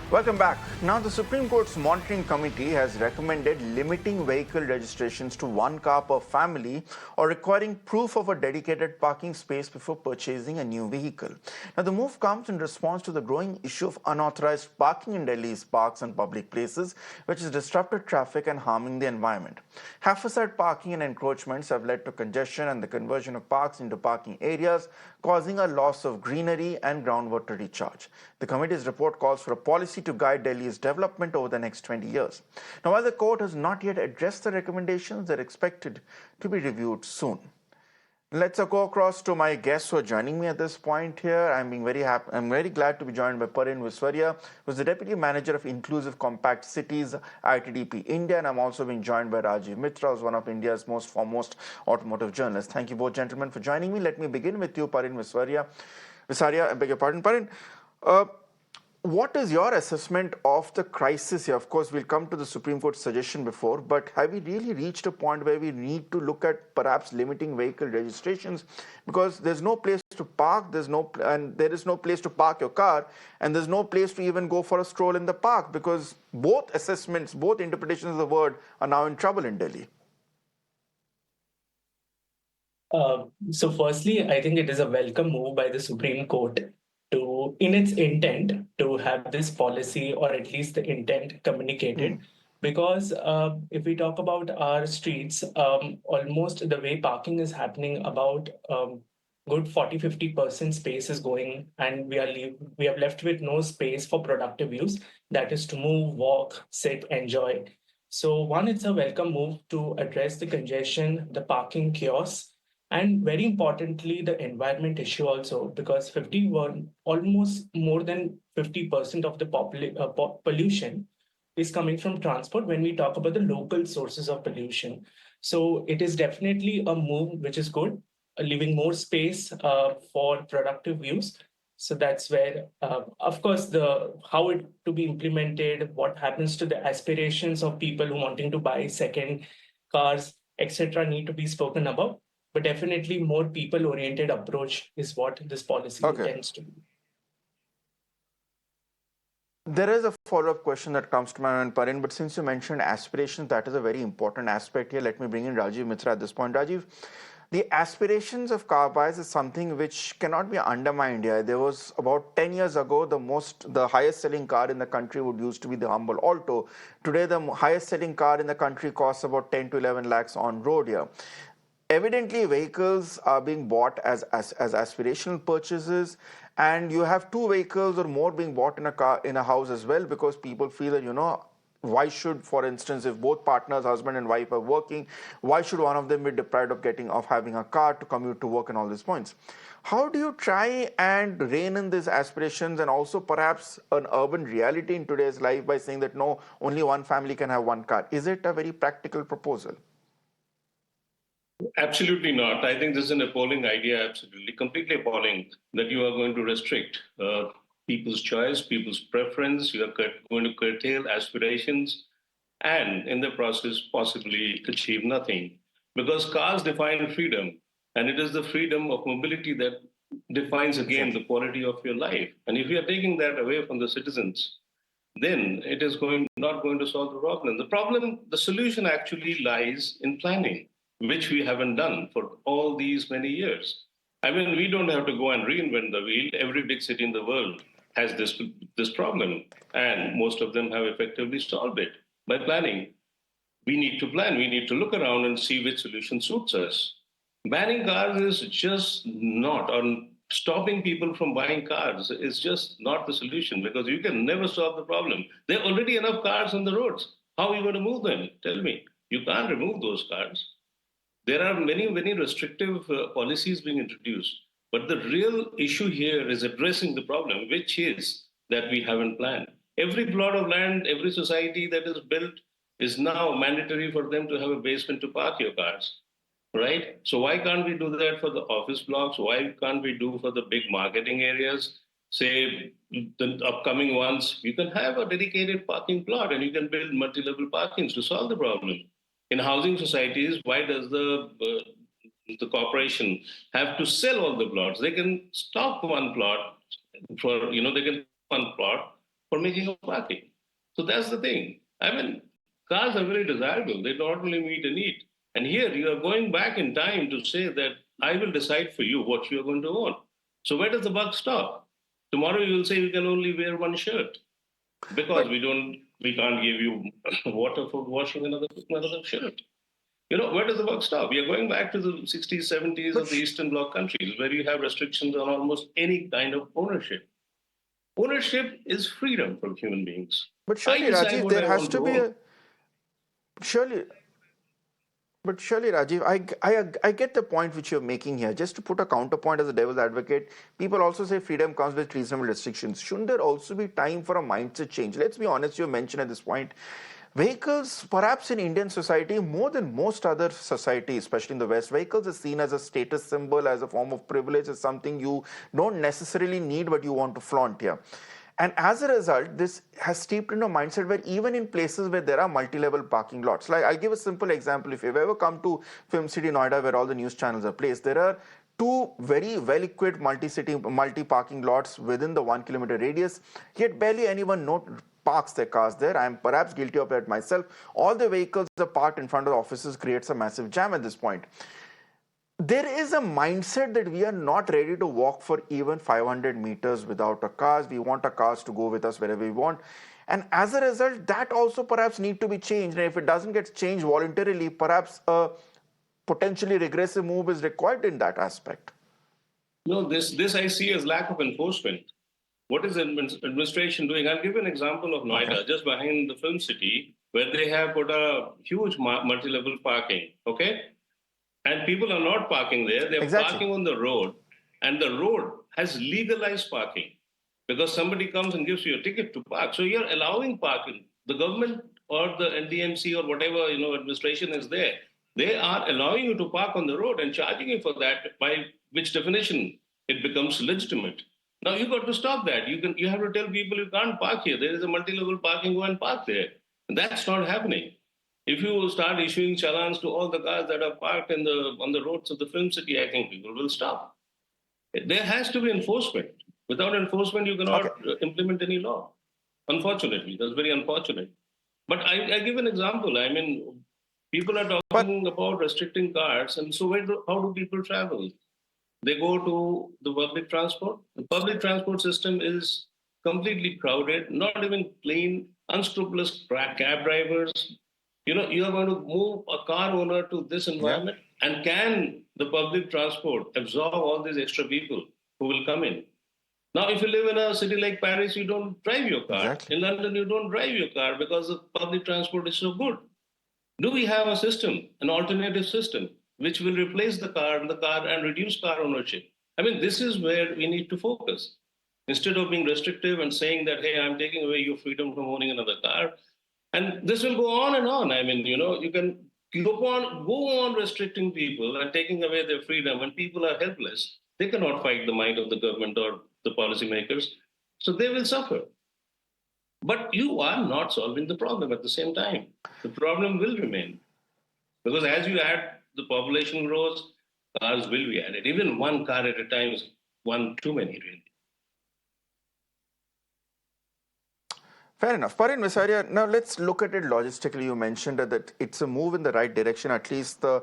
Welcome back. Now, the Supreme Court's monitoring committee has recommended limiting vehicle registrations to one car per family or requiring proof of a dedicated parking space before purchasing a new vehicle. Now, the move comes in response to the growing issue of unauthorized parking in Delhi's parks and public places, which has disrupted traffic and harming the environment. Haphazard parking and encroachments have led to congestion and the conversion of parks into parking areas, causing a loss of greenery and groundwater recharge. The committee's report calls for a policy to guide Delhi's development over the next 20 years. Now, while the court has not yet addressed the recommendations, they're expected to be reviewed soon. Let's go across to my guests who are joining me at this point here. I'm very glad to be joined by Parin Visariya, who's the Deputy Manager of Inclusive Compact Cities, ITDP India, and I'm also being joined by Rajiv Mitra, who's one of India's most foremost automotive journalists. Thank you both, gentlemen, for joining me. Let me begin with you, Parin Visariya, I beg your pardon. Parin, what is your assessment of the crisis here? Of course, we'll come to the Supreme Court's suggestion before, but have we really reached a point where we need to look at perhaps limiting vehicle registrations? Because there's no place to park, there is no place to park your car, and there's no place to even go for a stroll in the park, because both assessments, both interpretations of the word are now in trouble in Delhi. So firstly, I think it is a welcome move by the Supreme Court in its intent to have this policy, or at least the intent communicated. Because if we talk about our streets, almost the way parking is happening, about good 40-50% space is going, and we have left with no space for productive use. That is to move, walk, sit, enjoy. So one, it's a welcome move to address the congestion, the parking chaos, and very importantly, the environment issue also, because almost more than 50% of the pollution is coming from transport when we talk about the local sources of pollution. So it is definitely a move which is good, leaving more space for productive use. So that's where, of course, how it to be implemented, what happens to the aspirations of people who wanting to buy second cars, etc., need to be spoken about. But definitely more people-oriented approach is what this policy tends to be. There is a follow-up question that comes to my mind, Parin, but since you mentioned aspirations, that is a very important aspect here. Let me bring in Rajiv Mitra at this point. Rajiv, the aspirations of car buyers is something which cannot be undermined here. There was about 10 years ago, the highest selling car in the country would used to be the humble Alto. Today, the highest selling car in the country costs about 10 to 11 lakhs on road here. Evidently, vehicles are being bought as aspirational purchases, and you have two vehicles or more being bought in a house as well, because people feel that, why should, for instance, if both partners, husband and wife, are working, why should one of them be deprived of having a car to commute to work and all these points? How do you try and rein in these aspirations and also perhaps an urban reality in today's life by saying that no, only one family can have one car? Is it a very practical proposal? Absolutely not. I think this is an appalling idea, absolutely, completely appalling, that you are going to restrict people's choice, people's preference, you are going to curtail aspirations, and in the process, possibly achieve nothing. Because cars define freedom, and it is the freedom of mobility that defines, again, the quality of your life. And if you are taking that away from the citizens, then it is not going to solve the problem. The solution actually lies in planning, which we haven't done for all these many years. I mean, we don't have to go and reinvent the wheel. Every big city in the world has this problem, and most of them have effectively solved it by planning. We need to plan. We need to look around and see which solution suits us. Banning cars is just not, or stopping people from buying cars is just not the solution, because you can never solve the problem. There are already enough cars on the roads. How are you going to move them? Tell me. You can't remove those cars. There are many, many restrictive policies being introduced. But the real issue here is addressing the problem, which is that we haven't planned. Every plot of land, every society that is built is now mandatory for them to have a basement to park your cars, right? So why can't we do that for the office blocks? Why can't we do for the big marketing areas? Say the upcoming ones, you can have a dedicated parking plot and you can build multi-level parkings to solve the problem. In housing societies, why does the corporation have to sell all the plots? They can stop one plot they can one plot for making a parking. So that's the thing. I mean, cars are very desirable. They not only meet a need. And here you are going back in time to say that I will decide for you what you are going to own. So where does the buck stop? Tomorrow you will say you can only wear one shirt because But we can't give you water for washing another shirt. Where does the buck stop? We are going back to the 60s, 70s but of the Eastern Bloc countries where you have restrictions on almost any kind of ownership. Ownership is freedom for human beings. but I surely, decide Rajiv, what there I has want to to be own. a surely. But surely, Rajiv, I get the point which you're making here. Just to put a counterpoint as a devil's advocate, people also say freedom comes with reasonable restrictions. Shouldn't there also be time for a mindset change? Let's be honest, you mentioned at this point, vehicles, perhaps in Indian society, more than most other societies, especially in the West, vehicles are seen as a status symbol, as a form of privilege, as something you don't necessarily need, but you want to flaunt here. And as a result, this has steeped into a mindset where even in places where there are multi-level parking lots, like I'll give a simple example. If you've ever come to Film City, Noida, where all the news channels are placed, there are two very well-equipped multi-parking lots within the 1 kilometer radius, yet barely anyone parks their cars there. I am perhaps guilty of that myself. All the vehicles are parked in front of the offices, creates a massive jam at this point. There is a mindset that we are not ready to walk for even 500 meters without a car. We want our cars to go with us wherever we want. And as a result, that also perhaps need to be changed. And if it doesn't get changed voluntarily, perhaps a potentially regressive move is required in that aspect. No, this I see as lack of enforcement. What is the administration doing? I'll give you an example of Okay. Noida, just behind the film city, where they have put a huge multi-level parking. Okay, and people are not parking there. They're Exactly. parking on the road, and the road has legalized parking because somebody comes and gives you a ticket to park. So you're allowing parking. The government or the NDMC or whatever administration is there, they are allowing you to park on the road and charging you for that. By which definition it becomes legitimate. Now you got to stop that. You have to tell people you can't park here. There is a multi-level parking. Go and park there. And that's not happening. If you start issuing challans to all the cars that are parked on the roads of the film city, I think people will stop. There has to be enforcement. Without enforcement, you Okay. cannot implement any law. Unfortunately, that's very unfortunate. But I give an example. I mean, people are But talking about restricting cars, and so how do people travel? They go to the public transport. The public transport system is completely crowded, not even clean, unscrupulous cab drivers. You are going to move a car owner to this yeah, environment, and can the public transport absorb all these extra people who will come in? Now, if you live in a city like Paris, you don't drive your car. exactly. In London, you don't drive your car because the public transport is so good. Do we have a system, an alternative system, which will replace the car and reduce car ownership? I mean, this is where we need to focus. Instead of being restrictive and saying that, hey, I'm taking away your freedom from owning another car. And this will go on and on. I mean, you can go on restricting people and taking away their freedom. When people are helpless, they cannot fight the might of the government or the policymakers. So they will suffer. But you are not solving the problem at the same time. The problem will remain. Because as you add, the population grows, cars will be added. Even one car at a time is one too many, really. Fair enough. Parin Visariya, now let's look at it logistically. You mentioned that it's a move in the right direction, at least the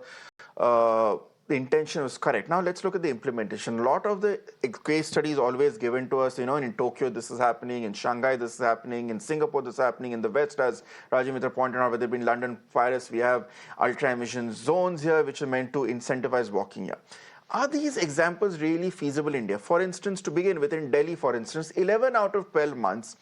intention was correct. Now let's look at the implementation. A lot of the case studies always given to us, in Tokyo this is happening, in Shanghai this is happening, in Singapore this is happening, in the West, as Rajiv Mitra pointed out, whether it be in London, Paris, we have ultra-emission zones here which are meant to incentivize walking here. Are these examples really feasible in India? For instance, to begin with, in Delhi, for instance, 11 out of 12 months,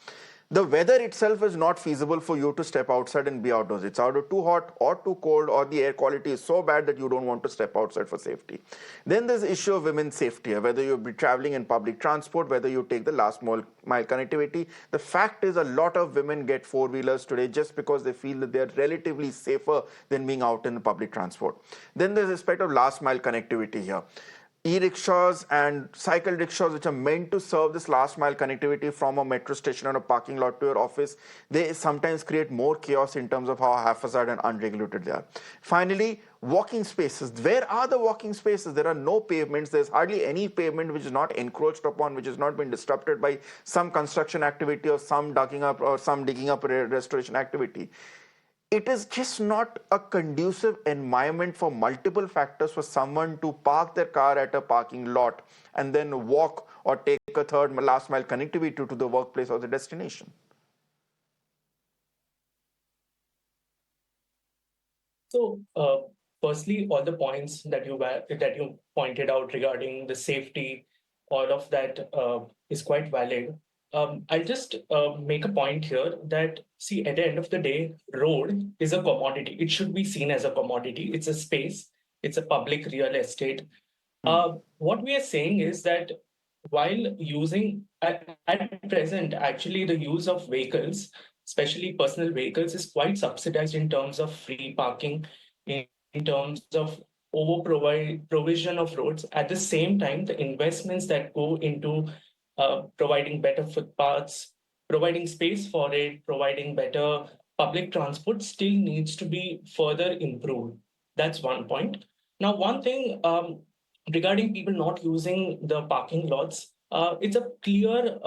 the weather itself is not feasible for you to step outside and be outdoors. It's either too hot or too cold, or the air quality is so bad that you don't want to step outside for safety. Then there's the issue of women's safety, whether you'll be traveling in public transport, whether you take the last mile connectivity. The fact is, a lot of women get four-wheelers today just because they feel that they're relatively safer than being out in the public transport. Then there's the aspect of last mile connectivity here. e-rickshaws and cycle rickshaws, which are meant to serve this last mile connectivity from a metro station or a parking lot to your office, they sometimes create more chaos in terms of how haphazard and unregulated they are. Finally, walking spaces. Where are the walking spaces? There are no pavements. There's hardly any pavement which is not encroached upon, which has not been disrupted by some construction activity or some digging up restoration activity. It is just not a conducive environment for multiple factors for someone to park their car at a parking lot and then walk or take a third last mile connectivity to the workplace or the destination. So, firstly, all the points that you pointed out regarding the safety, all of that is quite valid. I'll just make a point here that, see, at the end of the day, road is a commodity. It should be seen as a commodity. It's a space. It's a public real estate. What we are saying is that while using at present, actually the use of vehicles, especially personal vehicles, is quite subsidized in terms of free parking, in terms of provision of roads. At the same time, the investments that go into providing better footpaths, providing space for it, providing better public transport still needs to be further improved. That's one point. Now, one thing regarding people not using the parking lots, it's a clear,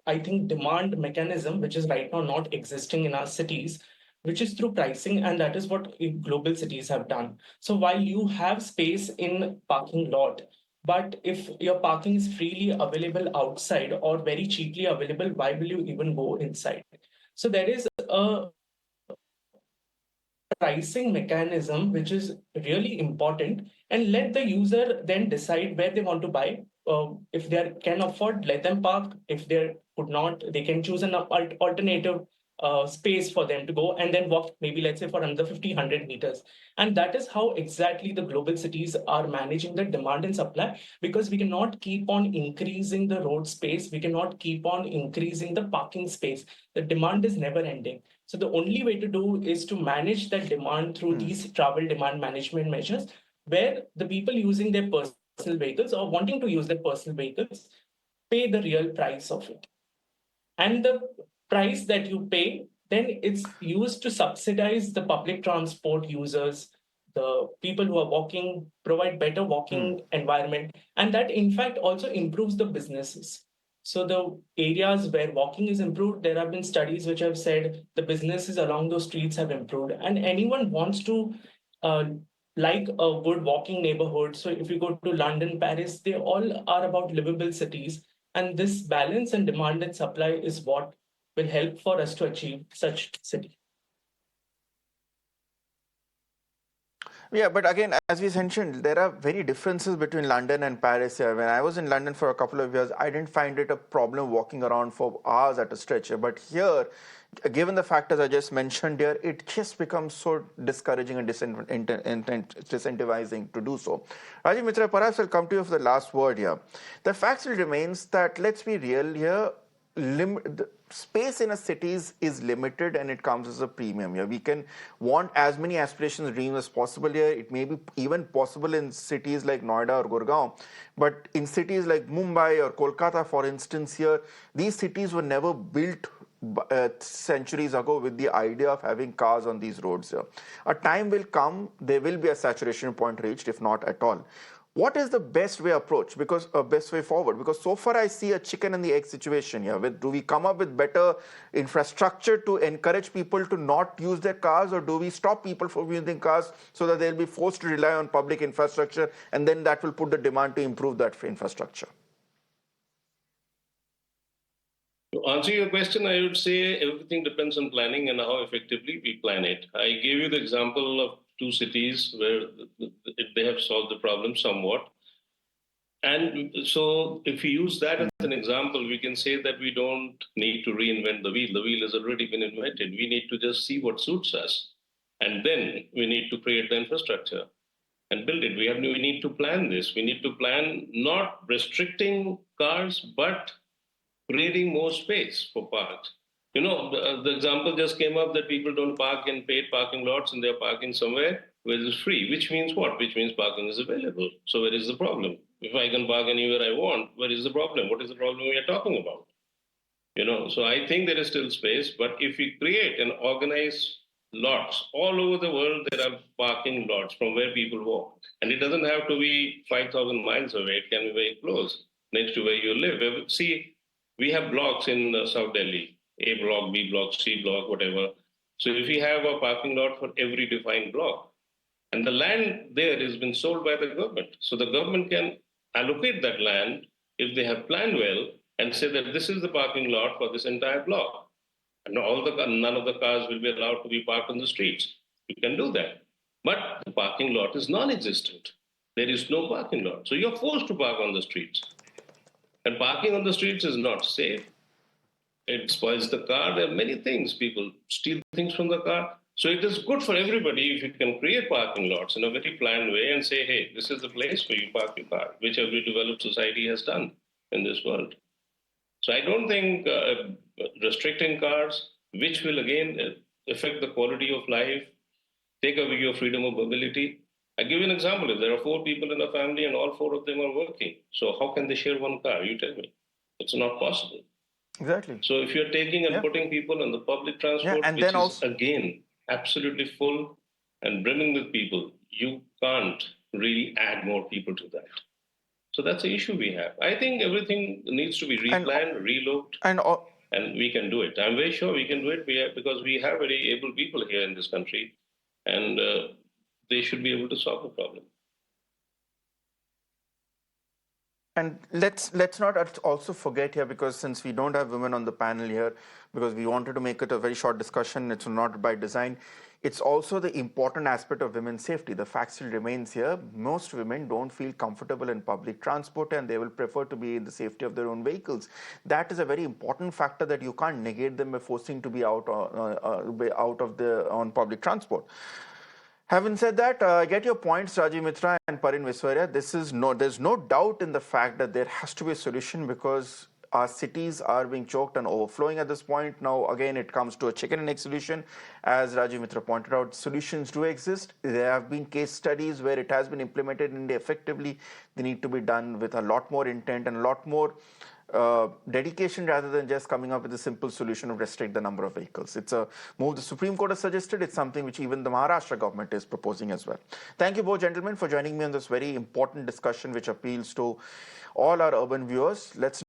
I think, demand mechanism which is right now not existing in our cities, which is through pricing, and that is what global cities have done. So while you have space in parking lot, but if your parking is freely available outside or very cheaply available, why will you even go inside? So there is a pricing mechanism which is really important, and let the user then decide where they want to buy. If they can afford, let them park. If they could not, they can choose an alternative space for them to go and then walk, maybe let's say for another 50-100 meters. And that is how exactly the global cities are managing the demand and supply, because we cannot keep on increasing the road space, we cannot keep on increasing the parking space. The demand is never ending. So the only way to do is to manage that demand through these travel demand management measures, where the people using their personal vehicles or wanting to use their personal vehicles pay the real price of it. And the price that you pay, then it's used to subsidize the public transport users, the people who are walking, provide better walking environment, and that in fact also improves the businesses. So the areas where walking is improved, there have been studies which have said the businesses along those streets have improved, and anyone wants to uh, like a good walking neighborhood. So if you go to London, Paris, they all are about livable cities, and this balance and demand and supply is what will help for us to achieve such city. Yeah, but again, as we mentioned, there are very differences between London and Paris here. When I was in London for a couple of years, I didn't find it a problem walking around for hours at a stretch. But here, given the factors I just mentioned here, it just becomes so discouraging and disincentivizing to do so. Rajiv Mitra, perhaps I'll come to you for the last word here. The fact still remains that, let's be real here, the space in a cities is limited and it comes as a premium here. We can want as many aspirations, dreams as possible here. It may be even possible in cities like Noida or Gurgaon, but in cities like Mumbai or Kolkata, for instance, here, these cities were never built centuries ago with the idea of having cars on these roads here. A time will come, there will be a saturation point reached, if not at all. What is the best way approach? Because best way forward? Because so far I see a chicken and the egg situation here. Do we come up with better infrastructure to encourage people to not use their cars, or do we stop people from using cars so that they'll be forced to rely on public infrastructure, and then that will put the demand to improve that infrastructure? To answer your question, I would say everything depends on planning and how effectively we plan it. I gave you the example of two cities where they have solved the problem somewhat. And so, if we use that as an example, we can say that we don't need to reinvent the wheel. The wheel has already been invented. We need to just see what suits us. And then we need to create the infrastructure and build it. We need to plan this. We need to plan not restricting cars, but creating more space for parks. The example just came up that people don't park in paid parking lots and they're parking somewhere where it's free, which means what? Which means parking is available. So where is the problem? If I can park anywhere I want, where is the problem? What is the problem we are talking about? So I think there is still space, but if we create and organize lots all over the world, there are parking lots from where people walk. And it doesn't have to be 5,000 miles away. It can be very close, next to where you live. See, we have blocks in South Delhi, A block, B block, C block, whatever. So if we have a parking lot for every defined block, and the land there has been sold by the government. So the government can allocate that land if they have planned well and say that this is the parking lot for this entire block. And none of the cars will be allowed to be parked on the streets. You can do that. But the parking lot is non-existent. There is no parking lot. So you're forced to park on the streets. And parking on the streets is not safe. It spoils the car. There are many things. People steal things from the car. So it is good for everybody if you can create parking lots in a very planned way and say, hey, this is the place where you park your car, which every developed society has done in this world. So I don't think restricting cars, which will again affect the quality of life, take away your freedom of mobility. I give you an example. If there are 4 people in a family and all 4 of them are working, so how can they share one car? You tell me. It's not possible. Exactly. So if you're taking and putting people on the public transport, and which then is also, again absolutely full and brimming with people, you can't really add more people to that. So that's the issue we have. I think everything needs to be replanned, relooked, and we can do it. I'm very sure we can do it because we have very able people here in this country, and they should be able to solve the problem. And let's not also forget here, because since we don't have women on the panel here, because we wanted to make it a very short discussion, it's not by design. It's also the important aspect of women's safety. The fact still remains here. Most women don't feel comfortable in public transport and they will prefer to be in the safety of their own vehicles. That is a very important factor that you can't negate them by forcing to be out on public transport. Having said that, I get your points, Rajiv Mitra and Parin Visariya. There's no doubt in the fact that there has to be a solution, because our cities are being choked and overflowing at this point. Now, again, it comes to a chicken and egg solution. As Rajiv Mitra pointed out, solutions do exist. There have been case studies where it has been implemented and effectively. They need to be done with a lot more intent and a lot more dedication, rather than just coming up with a simple solution of restrict the number of vehicles. It's a move the Supreme Court has suggested. It's something which even the Maharashtra government is proposing as well. Thank you both, gentlemen, for joining me on this very important discussion which appeals to all our urban viewers. Let's